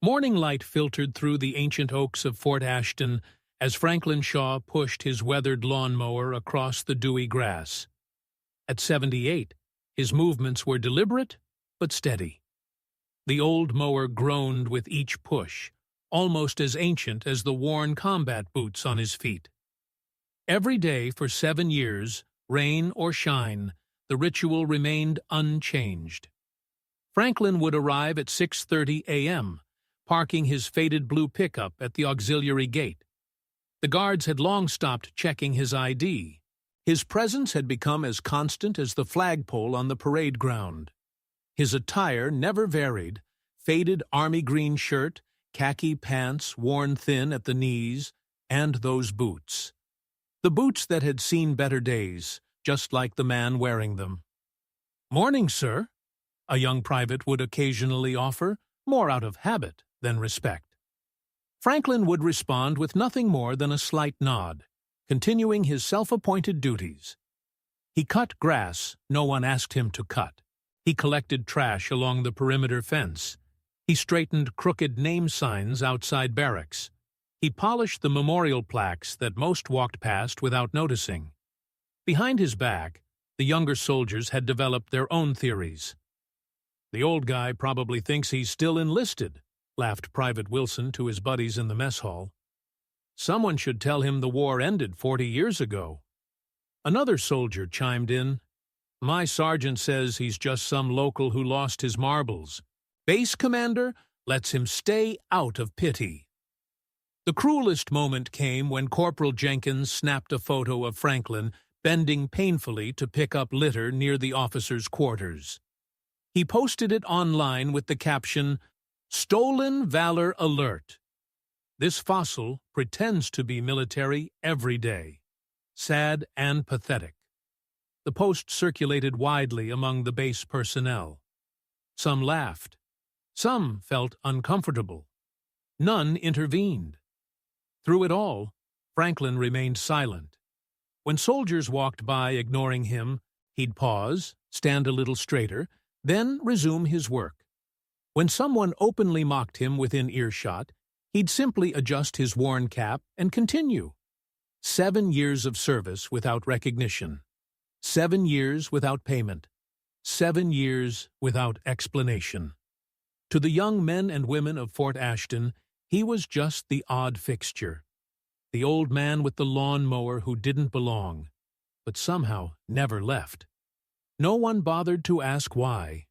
Morning light filtered through the ancient oaks of Fort Ashton as Franklin Shaw pushed his weathered lawnmower across the dewy grass. At 78, his movements were deliberate but steady. The old mower groaned with each push, almost as ancient as the worn combat boots on his feet. Every day for 7 years, rain or shine, the ritual remained unchanged. Franklin would arrive at 6:30 a.m., parking his faded blue pickup at the auxiliary gate. The guards had long stopped checking his ID. His presence had become as constant as the flagpole on the parade ground. His attire never varied: faded army green shirt, khaki pants worn thin at the knees, and those boots. The boots that had seen better days, just like the man wearing them. "Morning, sir," a young private would occasionally offer, more out of habit than respect. Franklin would respond with nothing more than a slight nod, continuing his self-appointed duties. He cut grass no one asked him to cut. He collected trash along the perimeter fence. He straightened crooked name signs outside barracks. He polished the memorial plaques that most walked past without noticing. Behind his back, the younger soldiers had developed their own theories. "The old guy probably thinks he's still enlisted," laughed Private Wilson to his buddies in the mess hall. "Someone should tell him the war ended 40 years ago." Another soldier chimed in, "My sergeant says he's just some local who lost his marbles. Base commander lets him stay out of pity." The cruelest moment came when Corporal Jenkins snapped a photo of Franklin bending painfully to pick up litter near the officers' quarters. He posted it online with the caption, "Stolen Valor Alert." This fossil pretends to be military every day. Sad and pathetic. The post circulated widely among the base personnel. Some laughed. Some felt uncomfortable. None intervened. Through it all, Franklin remained silent. When soldiers walked by ignoring him, he'd pause, stand a little straighter, then resume his work. When someone openly mocked him within earshot, he'd simply adjust his worn cap and continue. 7 years of service without recognition. 7 years without payment. 7 years without explanation. To the young men and women of Fort Ashton, he was just the odd fixture. The old man with the lawn mower who didn't belong, but somehow never left. No one bothered to ask why.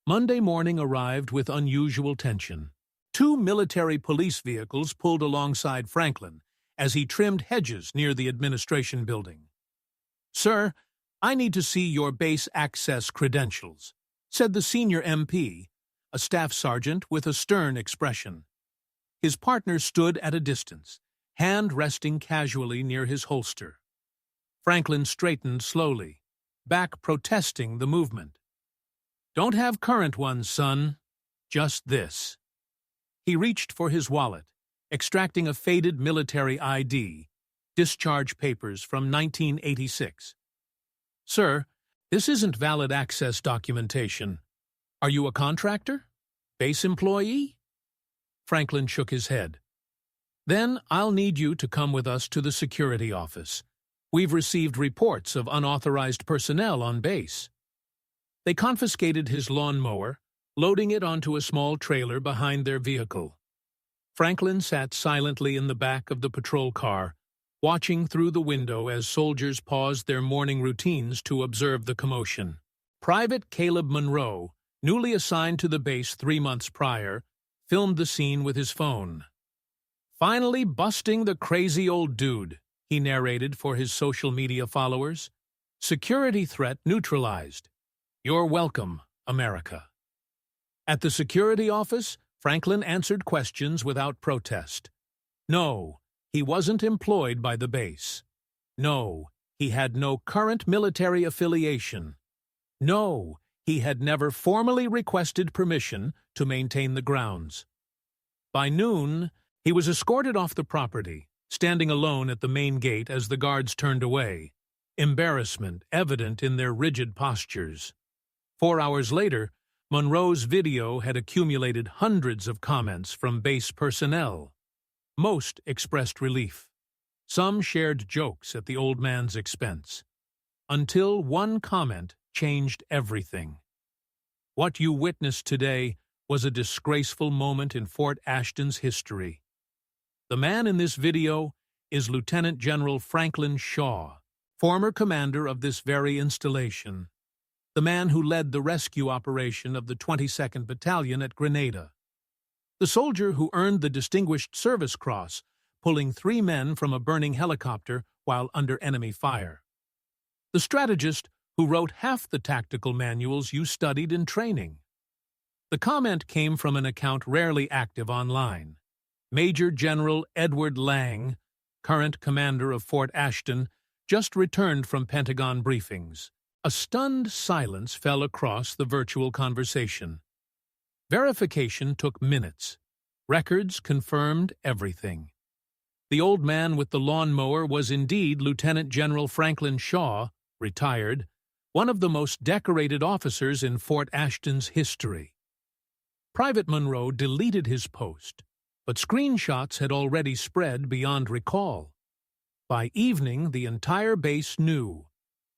Monday morning arrived with unusual tension. 2 military police vehicles pulled alongside Franklin as he trimmed hedges near the administration building. "Sir, I need to see your base access credentials," said the senior MP, a staff sergeant with a stern expression. His partner stood at a distance, hand resting casually near his holster. Franklin straightened slowly, back protesting the movement. "Don't have current ones, son. Just this." He reached for his wallet, extracting a faded military ID, discharge papers from 1986. "Sir, this isn't valid access documentation. Are you a contractor? Base employee?" Franklin shook his head. "Then I'll need you to come with us to the security office. We've received reports of unauthorized personnel on base." They confiscated his lawnmower, loading it onto a small trailer behind their vehicle. Franklin sat silently in the back of the patrol car, watching through the window as soldiers paused their morning routines to observe the commotion. Private Caleb Monroe, newly assigned to the base 3 months prior, filmed the scene with his phone. "Finally busting the crazy old dude," he narrated for his social media followers. "Security threat neutralized. You're welcome, America." At the security office, Franklin answered questions without protest. No, he wasn't employed by the base. No, he had no current military affiliation. No, he had never formally requested permission to maintain the grounds. By noon, he was escorted off the property, standing alone at the main gate as the guards turned away, embarrassment evident in their rigid postures. 4 hours later, Monroe's video had accumulated hundreds of comments from base personnel. Most expressed relief. Some shared jokes at the old man's expense. Until one comment changed everything. What you witnessed today was a disgraceful moment in Fort Ashton's history. The man in this video is Lieutenant General Franklin Shaw, former commander of this very installation. The man who led the rescue operation of the 22nd Battalion at Grenada. The soldier who earned the Distinguished Service Cross, pulling 3 men from a burning helicopter while under enemy fire. The strategist who wrote half the tactical manuals you studied in training. The comment came from an account rarely active online. Major General Edward Lang, current commander of Fort Ashton, just returned from Pentagon briefings. A stunned silence fell across the virtual conversation. Verification took minutes. Records confirmed everything. The old man with the lawnmower was indeed Lieutenant General Franklin Shaw, retired, one of the most decorated officers in Fort Ashton's history. Private Monroe deleted his post, but screenshots had already spread beyond recall. By evening, the entire base knew.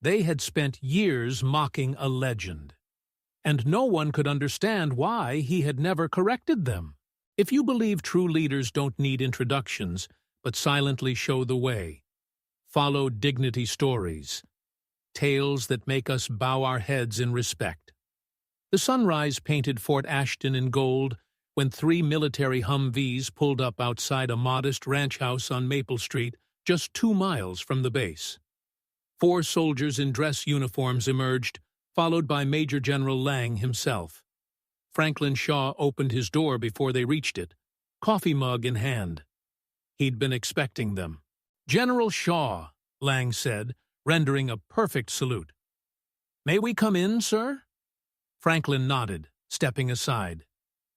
They had spent years mocking a legend, and no one could understand why he had never corrected them. If you believe true leaders don't need introductions, but silently show the way, follow dignity stories, tales that make us bow our heads in respect. The sunrise painted Fort Ashton in gold when 3 military Humvees pulled up outside a modest ranch house on Maple Street, just 2 miles from the base. 4 soldiers in dress uniforms emerged, followed by Major General Lang himself. Franklin Shaw opened his door before they reached it, coffee mug in hand. He'd been expecting them. "General Shaw," Lang said, rendering a perfect salute. "May we come in, sir?" Franklin nodded, stepping aside.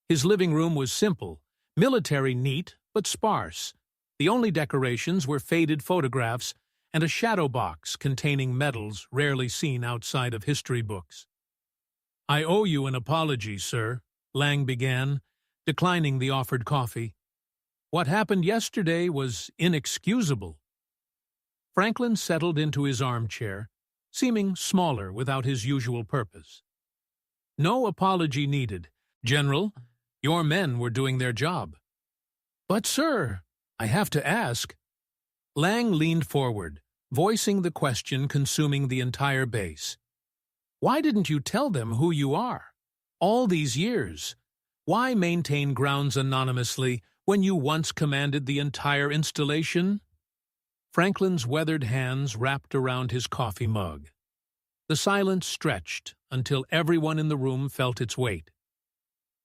His living room was simple, military neat but sparse. The only decorations were faded photographs and a shadow box containing medals rarely seen outside of history books. "I owe you an apology, sir," Lang began, declining the offered coffee. "What happened yesterday was inexcusable." Franklin settled into his armchair, seeming smaller without his usual purpose. "No apology needed. General, your men were doing their job." "But, sir, I have to ask." Lang leaned forward, voicing the question consuming the entire base. "Why didn't you tell them who you are? All these years. Why maintain grounds anonymously when you once commanded the entire installation?" Franklin's weathered hands wrapped around his coffee mug. The silence stretched until everyone in the room felt its weight.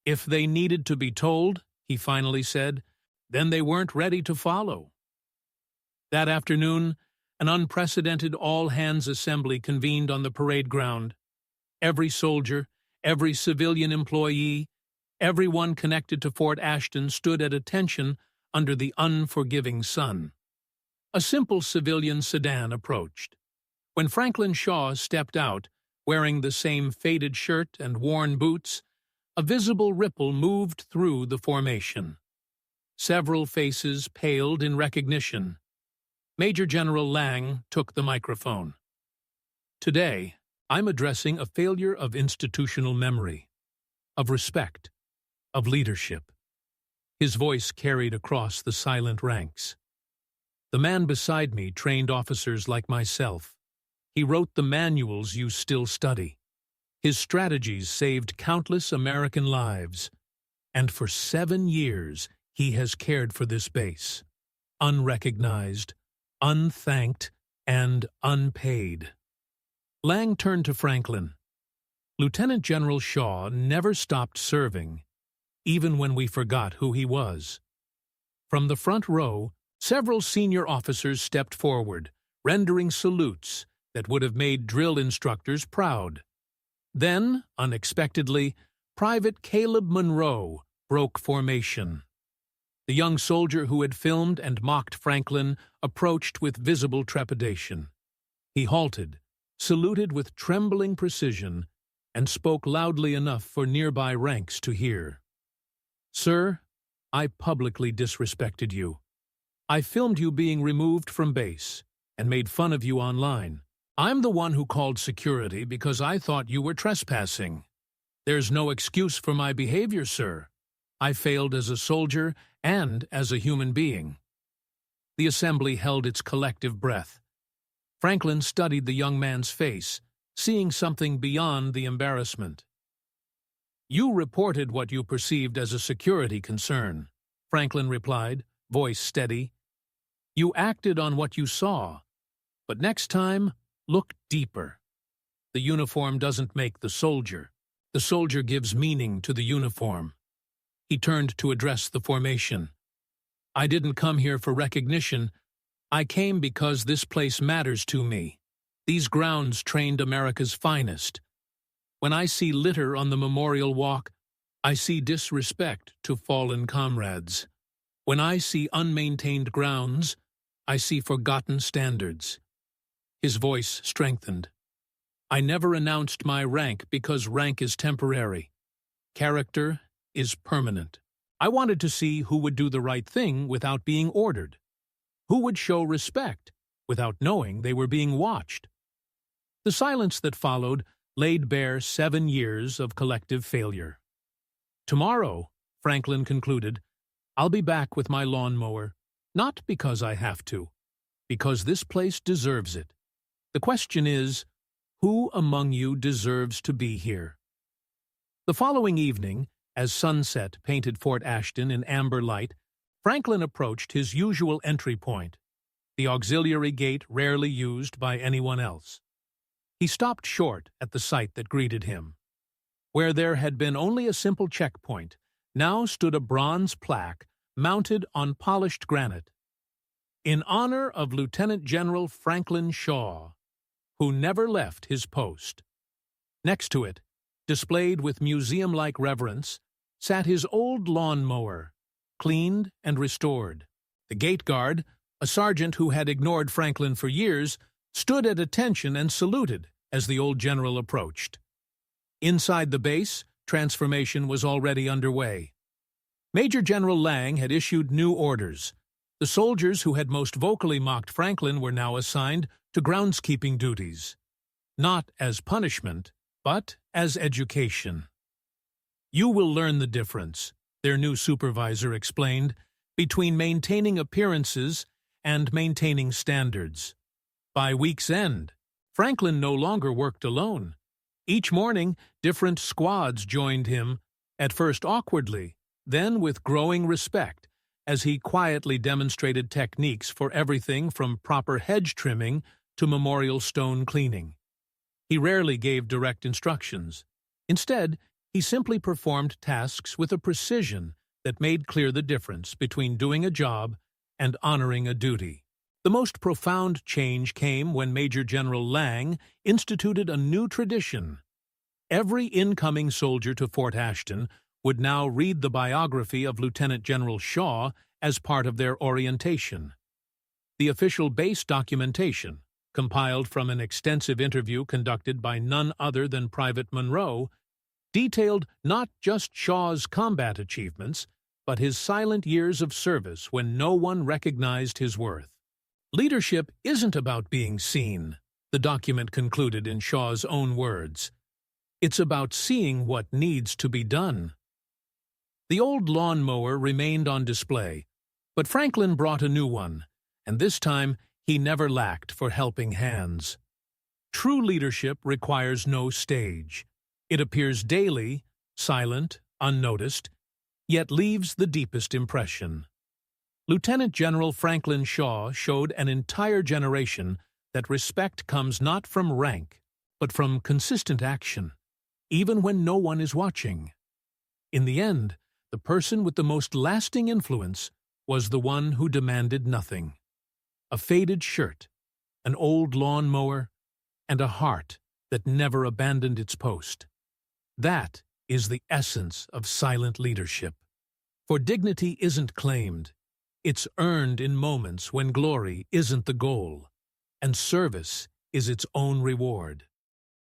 "If they needed to be told," he finally said, "then they weren't ready to follow." That afternoon, an unprecedented all-hands assembly convened on the parade ground. Every soldier, every civilian employee, everyone connected to Fort Ashton stood at attention under the unforgiving sun. A simple civilian sedan approached. When Franklin Shaw stepped out, wearing the same faded shirt and worn boots, a visible ripple moved through the formation. Several faces paled in recognition. Major General Lang took the microphone. "Today, I'm addressing a failure of institutional memory, of respect, of leadership." His voice carried across the silent ranks. "The man beside me trained officers like myself. He wrote the manuals you still study. His strategies saved countless American lives. And for 7 years, he has cared for this base. Unrecognized, unthanked, and unpaid." Lang turned to Franklin. "Lieutenant General Shaw never stopped serving, even when we forgot who he was." From the front row, several senior officers stepped forward, rendering salutes that would have made drill instructors proud. Then, unexpectedly, Private Caleb Monroe broke formation. The young soldier who had filmed and mocked Franklin approached with visible trepidation. He halted, saluted with trembling precision, and spoke loudly enough for nearby ranks to hear. "Sir, I publicly disrespected you. I filmed you being removed from base and made fun of you online. I'm the one who called security because I thought you were trespassing. There's no excuse for my behavior, sir. I failed as a soldier and as a human being." The assembly held its collective breath. Franklin studied the young man's face, seeing something beyond the embarrassment. "You reported what you perceived as a security concern," Franklin replied, voice steady. "You acted on what you saw, but next time, look deeper. The uniform doesn't make the soldier. The soldier gives meaning to the uniform." He turned to address the formation. "I didn't come here for recognition. I came because this place matters to me. These grounds trained America's finest. When I see litter on the memorial walk, I see disrespect to fallen comrades. When I see unmaintained grounds, I see forgotten standards." His voice strengthened. "I never announced my rank because rank is temporary. Character is permanent. I wanted to see who would do the right thing without being ordered, who would show respect without knowing they were being watched." The silence that followed laid bare 7 years of collective failure. "Tomorrow," Franklin concluded, "I'll be back with my lawnmower, not because I have to, because this place deserves it. The question is, who among you deserves to be here?" The following evening, as sunset painted Fort Ashton in amber light, Franklin approached his usual entry point, the auxiliary gate rarely used by anyone else. He stopped short at the sight that greeted him. Where there had been only a simple checkpoint, now stood a bronze plaque mounted on polished granite. "In honor of Lieutenant General Franklin Shaw, who never left his post." Next to it, displayed with museum-like reverence, sat his old lawn-mower, cleaned and restored. The gate guard, a sergeant who had ignored Franklin for years, stood at attention and saluted as the old general approached. Inside the base, transformation was already underway. Major General Lang had issued new orders. The soldiers who had most vocally mocked Franklin were now assigned to groundskeeping duties, not as punishment, but as education. "You will learn the difference," their new supervisor explained, "between maintaining appearances and maintaining standards." By week's end, Franklin no longer worked alone. Each morning, different squads joined him, at first awkwardly, then with growing respect, as he quietly demonstrated techniques for everything from proper hedge trimming to memorial stone cleaning. He rarely gave direct instructions. Instead, he simply performed tasks with a precision that made clear the difference between doing a job and honoring a duty. The most profound change came when Major General Lang instituted a new tradition. Every incoming soldier to Fort Ashton would now read the biography of Lieutenant General Shaw as part of their orientation. The official base documentation, compiled from an extensive interview conducted by none other than Private Monroe, detailed not just Shaw's combat achievements, but his silent years of service when no one recognized his worth. "Leadership isn't about being seen," the document concluded in Shaw's own words. "It's about seeing what needs to be done." The old lawnmower remained on display, but Franklin brought a new one, and this time he never lacked for helping hands. True leadership requires no stage. It appears daily, silent, unnoticed, yet leaves the deepest impression. Lieutenant General Franklin Shaw showed an entire generation that respect comes not from rank, but from consistent action, even when no one is watching. In the end, the person with the most lasting influence was the one who demanded nothing. A faded shirt, an old lawnmower, and a heart that never abandoned its post. That is the essence of silent leadership. For dignity isn't claimed. It's earned in moments when glory isn't the goal, and service is its own reward.